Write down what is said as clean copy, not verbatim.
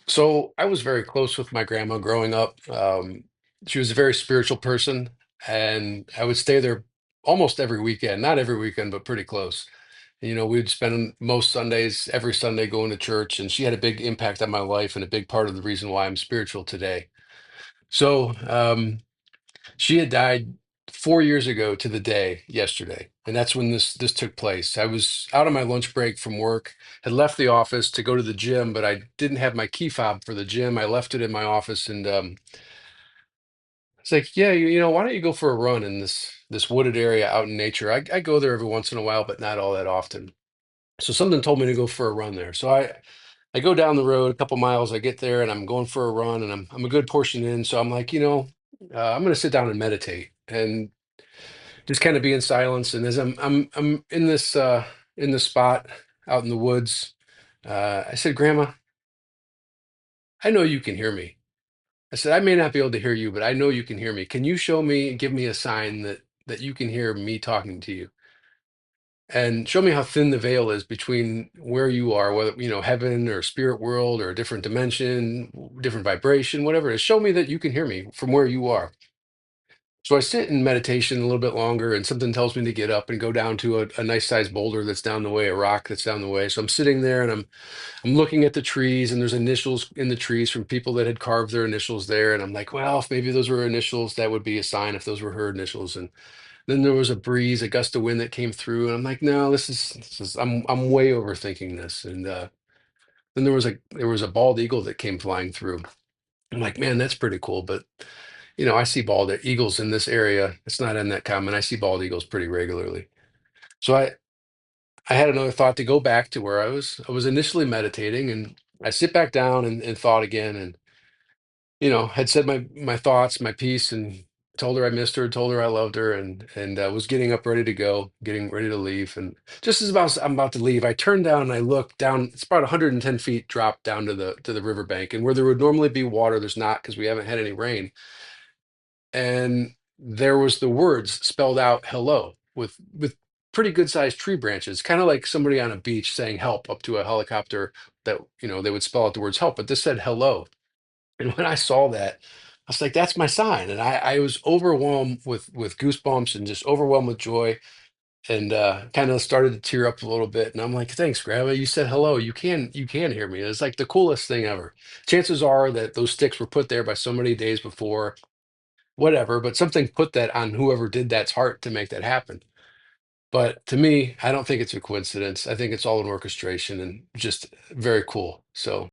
So I was very close with my grandma growing up. She was a very spiritual person, and I would stay there almost every weekend, not every weekend, but pretty close. We'd spend most Sundays, every Sunday going to church, and she had a big impact on my life and a big part of the reason why I'm spiritual today. So she had died 4 years ago to the day yesterday, and that's when this took place. I was out on my lunch break from work, had left the office to go to the gym, but I didn't have my key fob for the gym. I left it in my office, and it's like, yeah, why don't you go for a run in this wooded area out in nature? I go there every once in a while, but not all that often. So something told me to go for a run there. So I go down the road a couple miles. I get there, and I'm going for a run, and I'm a good portion in. So I'm like, I'm going to sit down and meditate. And just kind of be in silence. And as I'm in this spot out in the woods, I said, Grandma, I know you can hear me. I said, I may not be able to hear you, but I know you can hear me. Can you show me and give me a sign that you can hear me talking to you? And show me how thin the veil is between where you are, whether heaven or spirit world or a different dimension, different vibration, whatever it is. Show me that you can hear me from where you are. So I sit in meditation a little bit longer, and something tells me to get up and go down to a nice sized boulder that's down the way, a rock that's down the way. So I'm sitting there, and I'm looking at the trees, and there's initials in the trees from people that had carved their initials there. And I'm like, well, if maybe those were initials, that would be a sign if those were her initials. And then there was a breeze, a gust of wind that came through, and I'm like, no, this is I'm way overthinking this. And then there was a bald eagle that came flying through. I'm like, man, that's pretty cool, but I see bald eagles in this area. It's not in that common. I see bald eagles pretty regularly. So I had another thought to go back to where I was initially meditating, and I sit back down and thought again, and had said my thoughts, my piece, and told her I missed her, told her I loved her, and was getting up ready to go, getting ready to leave. And just as I'm about to leave, I turn down and I look down. It's about 110 feet drop down to the riverbank, and where there would normally be water, there's not because we haven't had any rain. And there was the words spelled out hello with pretty good sized tree branches, kind of like somebody on a beach saying help up to a helicopter that they would spell out the words help, but this said hello. And when I saw that, I was like, that's my sign. And I was overwhelmed with goosebumps and just overwhelmed with joy, and kind of started to tear up a little bit. And I'm like, thanks, Grandma. You said hello. You can hear me. It's like the coolest thing ever. Chances are that those sticks were put there by so many days before, whatever, but something put that on whoever did that's heart to make that happen. But to me, I don't think it's a coincidence. I think it's all an orchestration and just very cool. So